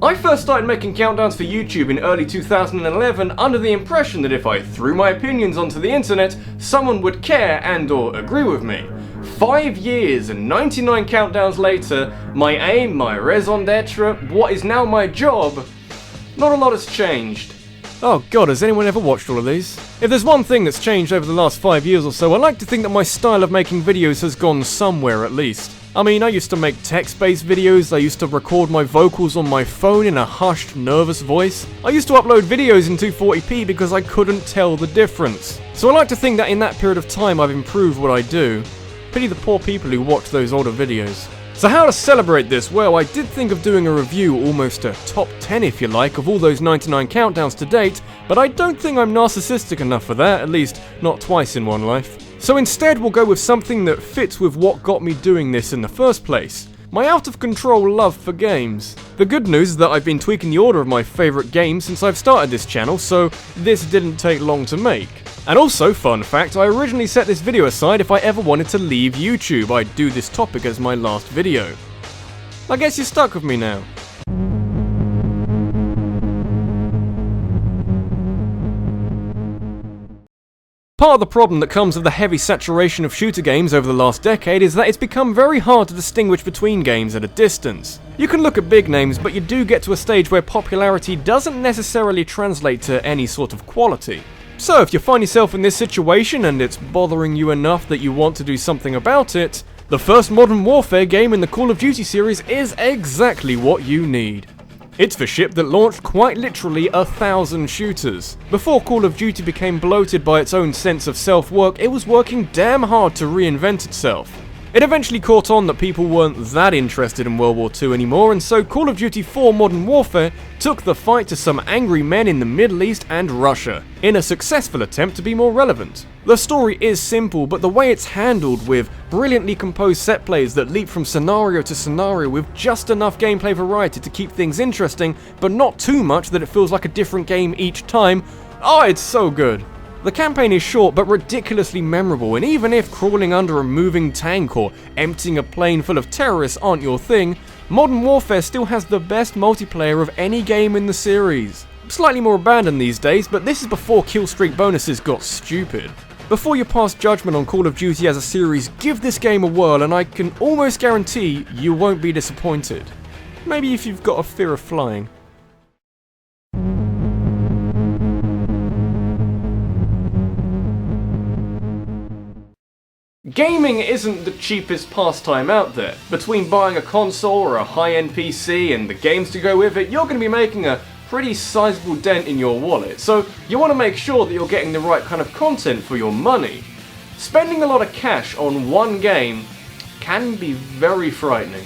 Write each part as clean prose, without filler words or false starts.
I first started making countdowns for YouTube in early 2011 under the impression that if I threw my opinions onto the internet, someone would care and/or agree with me. 5 years and 99 countdowns later, my aim, my raison d'etre, what is now my job, not a lot has changed. Oh god, has anyone ever watched all of these? If there's one thing that's changed over the last 5 years or so, I like to think that my style of making videos has gone somewhere at least. I mean, I used to make text-based videos, I used to record my vocals on my phone in a hushed, nervous voice. I used to upload videos in 240p because I couldn't tell the difference. So I like to think that in that period of time I've improved what I do. Pity the poor people who watch those older videos. So how to celebrate this? Well, I did think of doing a review, almost a top 10 if you like, of all those 99 countdowns to date, but I don't think I'm narcissistic enough for that, at least not twice in one life. So instead we'll go with something that fits with what got me doing this in the first place. My out-of-control love for games. The good news is that I've been tweaking the order of my favourite games since I've started this channel, so this didn't take long to make. And also, fun fact, I originally set this video aside if I ever wanted to leave YouTube. I'd do this topic as my last video. I guess you're stuck with me now. Part of the problem that comes with the heavy saturation of shooter games over the last decade is that it's become very hard to distinguish between games at a distance. You can look at big names, but you do get to a stage where popularity doesn't necessarily translate to any sort of quality. So if you find yourself in this situation and it's bothering you enough that you want to do something about it, the first Modern Warfare game in the Call of Duty series is exactly what you need. It's the ship that launched quite literally 1,000 shooters. Before Call of Duty became bloated by its own sense of self-work, it was working damn hard to reinvent itself. It eventually caught on that people weren't that interested in World War II anymore, and so Call of Duty 4 Modern Warfare took the fight to some angry men in the Middle East and Russia, in a successful attempt to be more relevant. The story is simple, but the way it's handled, with brilliantly composed set plays that leap from scenario to scenario with just enough gameplay variety to keep things interesting, but not too much that it feels like a different game each time, oh, it's so good. The campaign is short but ridiculously memorable, and even if crawling under a moving tank or emptying a plane full of terrorists aren't your thing, Modern Warfare still has the best multiplayer of any game in the series. Slightly more abandoned these days, but this is before killstreak bonuses got stupid. Before you pass judgment on Call of Duty as a series, give this game a whirl and I can almost guarantee you won't be disappointed. Maybe if you've got a fear of flying. Gaming isn't the cheapest pastime out there. Between buying a console or a high-end PC and the games to go with it, you're going to be making a pretty sizable dent in your wallet, so you want to make sure that you're getting the right kind of content for your money. Spending a lot of cash on one game can be very frightening.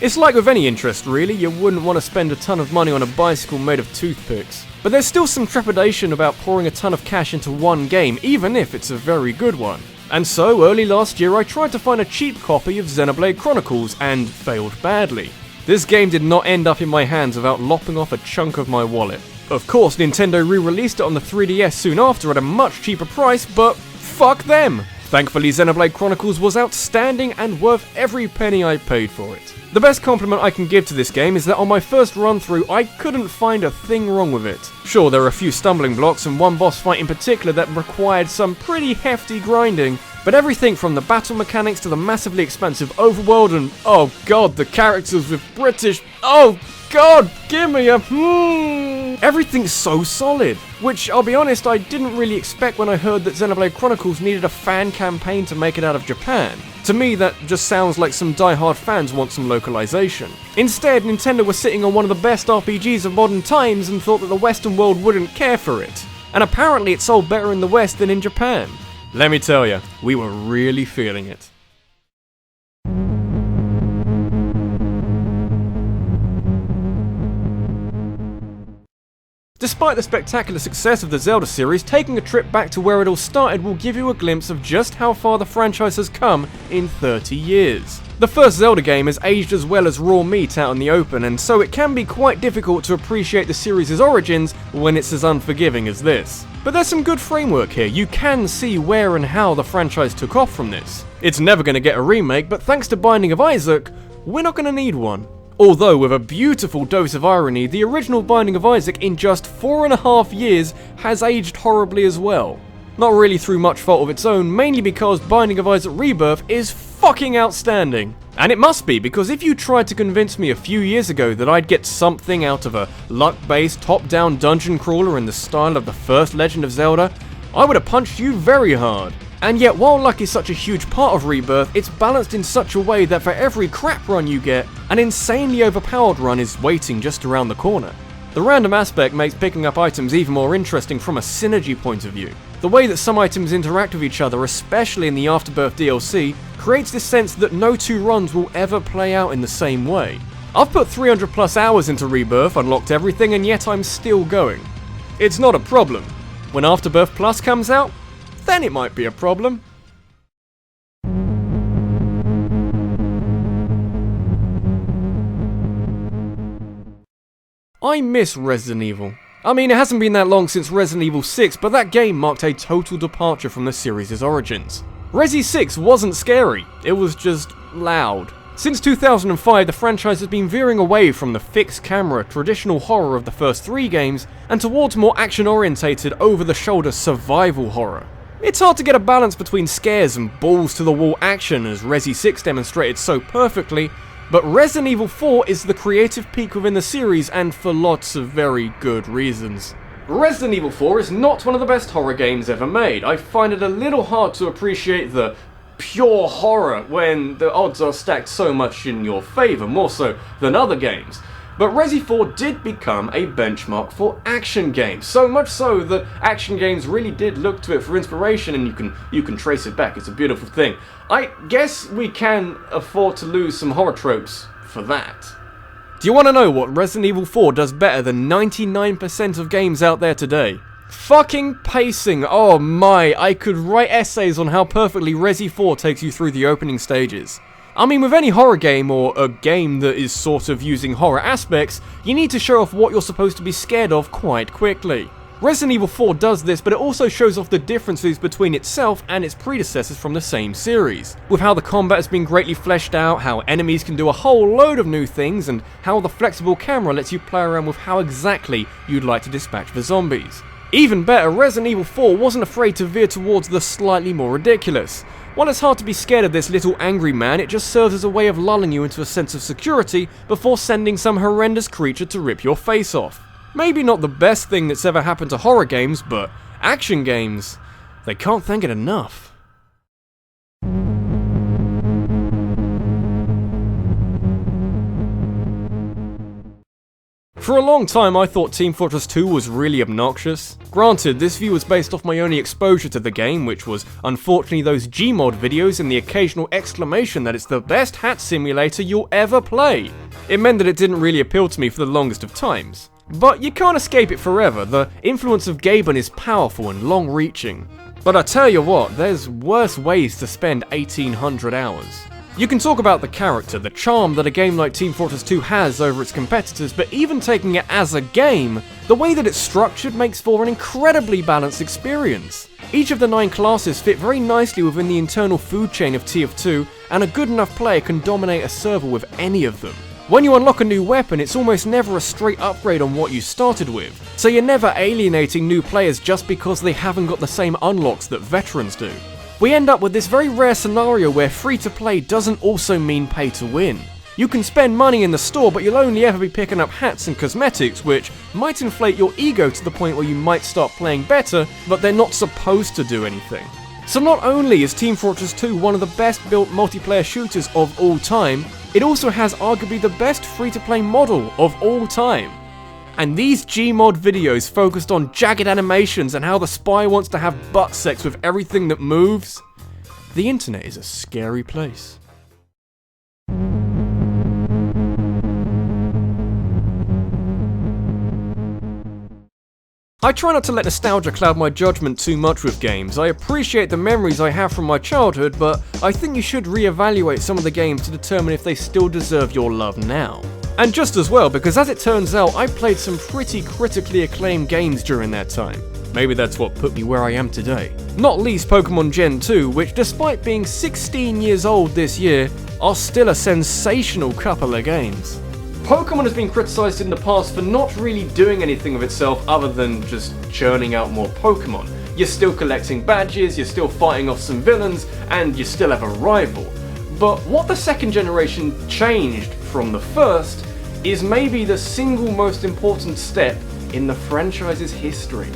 It's like with any interest really, you wouldn't want to spend a ton of money on a bicycle made of toothpicks. But there's still some trepidation about pouring a ton of cash into one game, even if it's a very good one. And so, early last year I tried to find a cheap copy of Xenoblade Chronicles, and failed badly. This game did not end up in my hands without lopping off a chunk of my wallet. Of course, Nintendo re-released it on the 3DS soon after at a much cheaper price, but fuck them! Thankfully, Xenoblade Chronicles was outstanding and worth every penny I paid for it. The best compliment I can give to this game is that on my first run through, I couldn't find a thing wrong with it. Sure, there are a few stumbling blocks and one boss fight in particular that required some pretty hefty grinding, but everything from the battle mechanics to the massively expansive overworld and, oh god, the characters with British, oh god, give me a everything's so solid, which I'll be honest, I didn't really expect when I heard that Xenoblade Chronicles needed a fan campaign to make it out of Japan. To me, that just sounds like some die-hard fans want some localization. Instead, Nintendo was sitting on one of the best RPGs of modern times and thought that the Western world wouldn't care for it. And apparently it sold better in the West than in Japan. Let me tell you, we were really feeling it. Despite the spectacular success of the Zelda series, taking a trip back to where it all started will give you a glimpse of just how far the franchise has come in 30 years. The first Zelda game has aged as well as raw meat out in the open, and so it can be quite difficult to appreciate the series' origins when it's as unforgiving as this. But there's some good framework here. You can see where and how the franchise took off from this. It's never going to get a remake, but thanks to Binding of Isaac, we're not going to need one. Although, with a beautiful dose of irony, the original Binding of Isaac in just 4.5 years has aged horribly as well. Not really through much fault of its own, mainly because Binding of Isaac Rebirth is fucking outstanding. And it must be, because if you tried to convince me a few years ago that I'd get something out of a luck-based top-down dungeon crawler in the style of the first Legend of Zelda, I would have punched you very hard. And yet, while luck is such a huge part of Rebirth, it's balanced in such a way that for every crap run you get, an insanely overpowered run is waiting just around the corner. The random aspect makes picking up items even more interesting from a synergy point of view. The way that some items interact with each other, especially in the Afterbirth DLC, creates this sense that no two runs will ever play out in the same way. I've put 300 plus hours into Rebirth, unlocked everything, and yet I'm still going. It's not a problem. When Afterbirth Plus comes out, then it might be a problem. I miss Resident Evil. I mean, it hasn't been that long since Resident Evil 6, but that game marked a total departure from the series' origins. Resi 6 wasn't scary, it was just loud. Since 2005, the franchise has been veering away from the fixed camera, traditional horror of the first 3 games, and towards more action-orientated, over-the-shoulder survival horror. It's hard to get a balance between scares and balls-to-the-wall action, as Resi 6 demonstrated so perfectly, but Resident Evil 4 is the creative peak within the series, and for lots of very good reasons. Resident Evil 4 is not one of the best horror games ever made. I find it a little hard to appreciate the pure horror when the odds are stacked so much in your favour, more so than other games. But Resi 4 did become a benchmark for action games, so much so that action games really did look to it for inspiration, and you can trace it back. It's a beautiful thing. I guess we can afford to lose some horror tropes for that. Do you want to know what Resident Evil 4 does better than 99% of games out there today? Fucking pacing. Oh my, I could write essays on how perfectly Resi 4 takes you through the opening stages. I mean, with any horror game, or a game that is sort of using horror aspects, you need to show off what you're supposed to be scared of quite quickly. Resident Evil 4 does this, but it also shows off the differences between itself and its predecessors from the same series, with how the combat has been greatly fleshed out, how enemies can do a whole load of new things, and how the flexible camera lets you play around with how exactly you'd like to dispatch the zombies. Even better, Resident Evil 4 wasn't afraid to veer towards the slightly more ridiculous. While it's hard to be scared of this little angry man, it just serves as a way of lulling you into a sense of security before sending some horrendous creature to rip your face off. Maybe not the best thing that's ever happened to horror games, but action games, they can't thank it enough. For a long time I thought Team Fortress 2 was really obnoxious. Granted, this view was based off my only exposure to the game, which was unfortunately those Gmod videos and the occasional exclamation that it's the best hat simulator you'll ever play. It meant that it didn't really appeal to me for the longest of times. But you can't escape it forever. The influence of Gaben is powerful and long-reaching. But I tell you what, there's worse ways to spend 1800 hours. You can talk about the character, the charm that a game like Team Fortress 2 has over its competitors, but even taking it as a game, the way that it's structured makes for an incredibly balanced experience. Each of the 9 classes fit very nicely within the internal food chain of TF2, and a good enough player can dominate a server with any of them. When you unlock a new weapon, it's almost never a straight upgrade on what you started with, so you're never alienating new players just because they haven't got the same unlocks that veterans do. We end up with this very rare scenario where free-to-play doesn't also mean pay-to-win. You can spend money in the store, but you'll only ever be picking up hats and cosmetics, which might inflate your ego to the point where you might start playing better, but they're not supposed to do anything. So not only is Team Fortress 2 one of the best built multiplayer shooters of all time, it also has arguably the best free-to-play model of all time. And these Gmod videos focused on jagged animations and how the spy wants to have butt sex with everything that moves. The internet is a scary place. I try not to let nostalgia cloud my judgment too much with games. I appreciate the memories I have from my childhood, but I think you should re-evaluate some of the games to determine if they still deserve your love now. And just as well, because as it turns out, I played some pretty critically acclaimed games during that time. Maybe that's what put me where I am today. Not least Pokemon Gen 2, which despite being 16 years old this year, are still a sensational couple of games. Pokemon has been criticised in the past for not really doing anything of itself other than just churning out more Pokemon. You're still collecting badges, you're still fighting off some villains, and you still have a rival. But what the second generation changed from the first is maybe the single most important step in the franchise's history.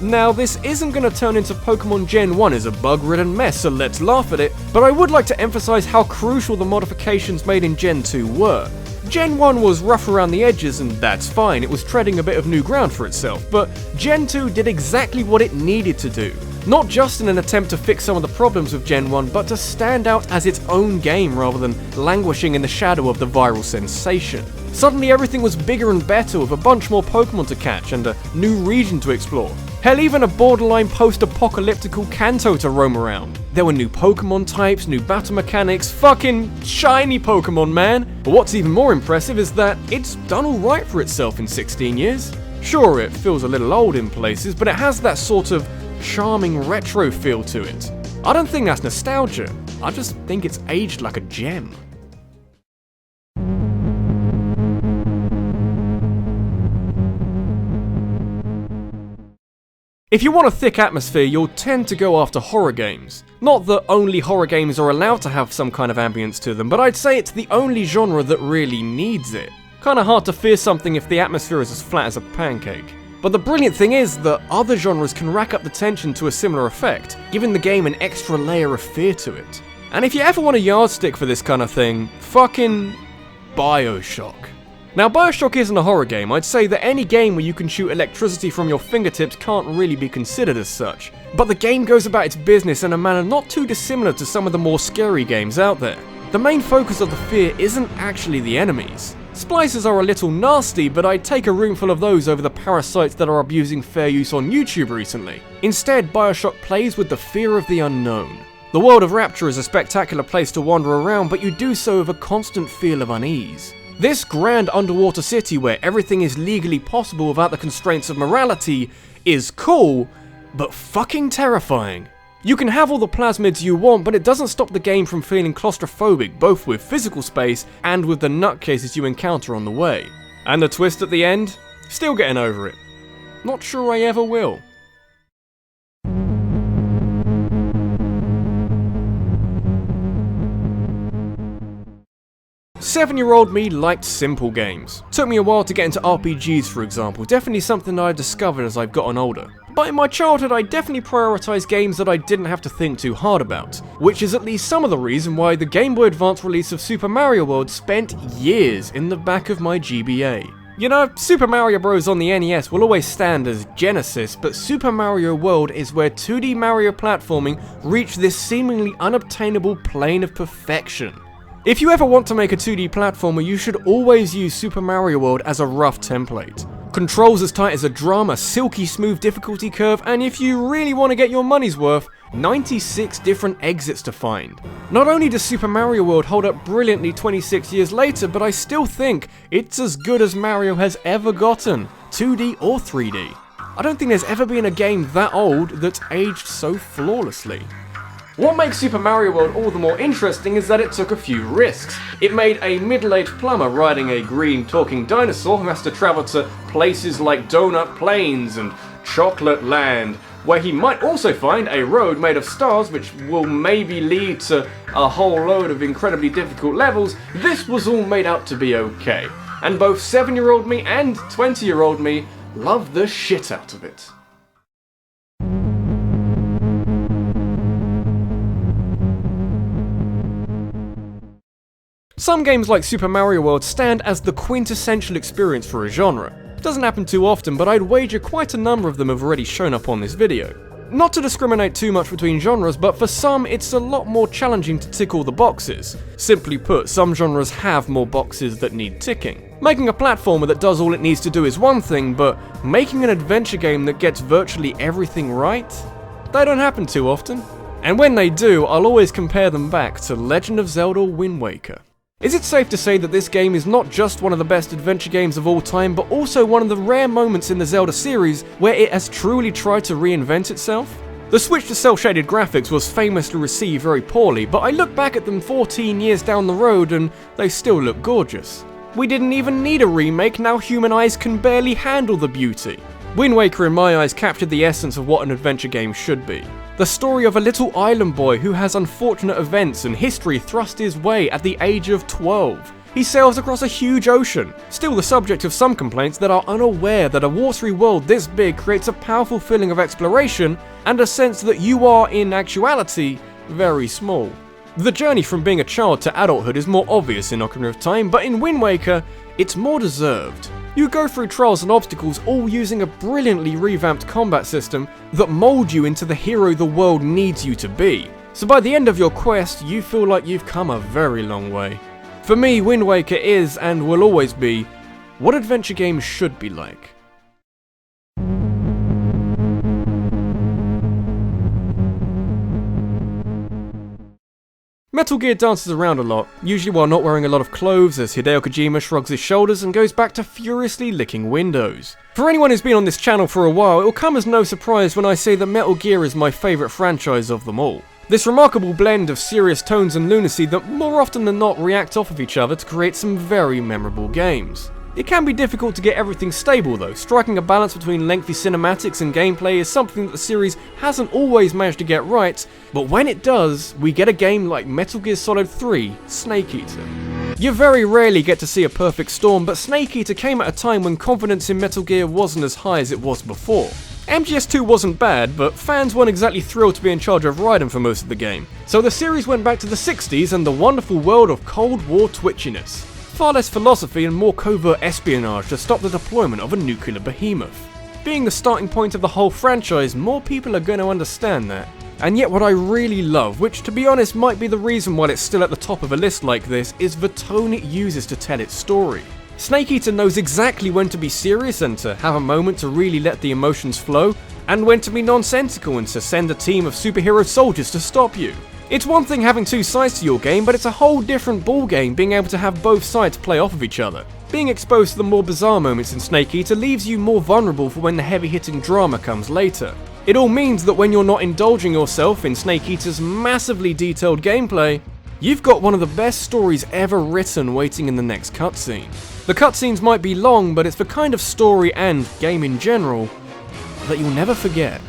Now, this isn't going to turn into Pokemon Gen 1 as a bug-ridden mess, so let's laugh at it, but I would like to emphasise how crucial the modifications made in Gen 2 were. Gen 1 was rough around the edges, and that's fine, it was treading a bit of new ground for itself, but Gen 2 did exactly what it needed to do. Not just in an attempt to fix some of the problems with Gen 1, but to stand out as its own game rather than languishing in the shadow of the viral sensation. Suddenly everything was bigger and better with a bunch more Pokemon to catch and a new region to explore. Hell, even a borderline post-apocalyptical Kanto to roam around. There were new Pokemon types, new battle mechanics, fucking shiny Pokemon, man! But what's even more impressive is that it's done alright for itself in 16 years. Sure, it feels a little old in places, but it has that sort of charming retro feel to it. I don't think that's nostalgia, I just think it's aged like a gem. If you want a thick atmosphere, you'll tend to go after horror games. Not that only horror games are allowed to have some kind of ambience to them, but I'd say it's the only genre that really needs it. Kinda hard to fear something if the atmosphere is as flat as a pancake. But the brilliant thing is that other genres can rack up the tension to a similar effect, giving the game an extra layer of fear to it. And if you ever want a yardstick for this kind of thing, fucking Bioshock. Now, Bioshock isn't a horror game. I'd say that any game where you can shoot electricity from your fingertips can't really be considered as such. But the game goes about its business in a manner not too dissimilar to some of the more scary games out there. The main focus of the fear isn't actually the enemies. Splicers are a little nasty, but I'd take a roomful of those over the parasites that are abusing fair use on YouTube recently. Instead, Bioshock plays with the fear of the unknown. The world of Rapture is a spectacular place to wander around, but you do so with a constant feel of unease. This grand underwater city where everything is legally possible without the constraints of morality is cool, but fucking terrifying. You can have all the plasmids you want, but it doesn't stop the game from feeling claustrophobic, both with physical space and with the nutcases you encounter on the way. And the twist at the end? Still getting over it. Not sure I ever will. Seven-year-old me liked simple games. Took me a while to get into RPGs, for example, definitely something that I've discovered as I've gotten older. But in my childhood, I definitely prioritised games that I didn't have to think too hard about, which is at least some of the reason why the Game Boy Advance release of Super Mario World spent years in the back of my GBA. You know, Super Mario Bros. On the NES will always stand as Genesis, but Super Mario World is where 2D Mario platforming reached this seemingly unobtainable plane of perfection. If you ever want to make a 2D platformer, you should always use Super Mario World as a rough template. Controls as tight as a drum, a silky smooth difficulty curve, and if you really want to get your money's worth, 96 different exits to find. Not only does Super Mario World hold up brilliantly 26 years later, but I still think it's as good as Mario has ever gotten, 2D or 3D. I don't think there's ever been a game that old that's aged so flawlessly. What makes Super Mario World all the more interesting is that it took a few risks. It made a middle-aged plumber riding a green talking dinosaur who has to travel to places like Donut Plains and Chocolate Land, where he might also find a road made of stars which will maybe lead to a whole load of incredibly difficult levels. This was all made out to be okay. And both 7-year-old me and 20-year-old me loved the shit out of it. Some games like Super Mario World stand as the quintessential experience for a genre. It doesn't happen too often, but I'd wager quite a number of them have already shown up on this video. Not to discriminate too much between genres, but for some it's a lot more challenging to tick all the boxes. Simply put, some genres have more boxes that need ticking. Making a platformer that does all it needs to do is one thing, but making an adventure game that gets virtually everything right? They don't happen too often. And when they do, I'll always compare them back to Legend of Zelda Windwaker. Is it safe to say that this game is not just one of the best adventure games of all time, but also one of the rare moments in the Zelda series where it has truly tried to reinvent itself? The switch to cel-shaded graphics was famously received very poorly, but I look back at them 14 years down the road and they still look gorgeous. We didn't even need a remake, now human eyes can barely handle the beauty. Windwaker in my eyes captured the essence of what an adventure game should be. The story of a little island boy who has unfortunate events and history thrust his way at the age of 12. He sails across a huge ocean, still the subject of some complaints that are unaware that a watery world this big creates a powerful feeling of exploration and a sense that you are, in actuality, very small. The journey from being a child to adulthood is more obvious in Ocarina of Time, but in Wind Waker, it's more deserved. You go through trials and obstacles all using a brilliantly revamped combat system that mould you into the hero the world needs you to be. So by the end of your quest, you feel like you've come a very long way. For me, Wind Waker is, and will always be, what adventure games should be like. Metal Gear dances around a lot, usually while not wearing a lot of clothes as Hideo Kojima shrugs his shoulders and goes back to furiously licking windows. For anyone who's been on this channel for a while, it will come as no surprise when I say that Metal Gear is my favourite franchise of them all. This remarkable blend of serious tones and lunacy that more often than not react off of each other to create some very memorable games. It can be difficult to get everything stable though, striking a balance between lengthy cinematics and gameplay is something that the series hasn't always managed to get right, but when it does, we get a game like Metal Gear Solid 3 Snake Eater. You very rarely get to see a perfect storm, but Snake Eater came at a time when confidence in Metal Gear wasn't as high as it was before. MGS2 wasn't bad, but fans weren't exactly thrilled to be in charge of Raiden for most of the game, so the series went back to the 60s and the wonderful world of Cold War twitchiness. Far less philosophy and more covert espionage to stop the deployment of a nuclear behemoth. Being the starting point of the whole franchise, more people are going to understand that. And yet what I really love, which to be honest might be the reason why it's still at the top of a list like this, is the tone it uses to tell its story. Snake Eater knows exactly when to be serious and to have a moment to really let the emotions flow, and when to be nonsensical and to send a team of superhero soldiers to stop you. It's one thing having two sides to your game, but it's a whole different ballgame being able to have both sides play off of each other. Being exposed to the more bizarre moments in Snake Eater leaves you more vulnerable for when the heavy-hitting drama comes later. It all means that when you're not indulging yourself in Snake Eater's massively detailed gameplay, you've got one of the best stories ever written waiting in the next cutscene. The cutscenes might be long, but it's the kind of story and game in general that you'll never forget.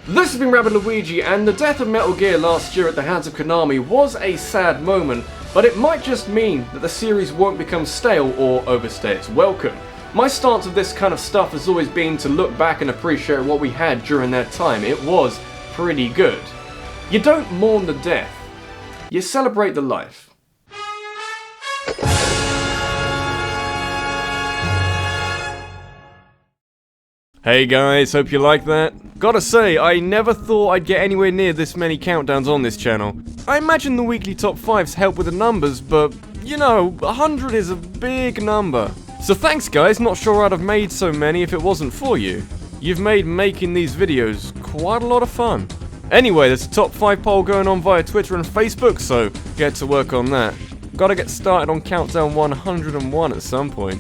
This has been RabbidLuigi, and the death of Metal Gear last year at the hands of Konami was a sad moment, but it might just mean that the series won't become stale or overstay its welcome. My stance of this kind of stuff has always been to look back and appreciate what we had during that time. It was pretty good. You don't mourn the death, you celebrate the life. Hey guys, hope you like that. Gotta say, I never thought I'd get anywhere near this many countdowns on this channel. I imagine the weekly top 5s help with the numbers, but, you know, 100 is a big number. So thanks guys, not sure I'd have made so many if it wasn't for you. You've made making these videos quite a lot of fun. Anyway, there's a top 5 poll going on via Twitter and Facebook, so get to work on that. Gotta get started on countdown 101 at some point.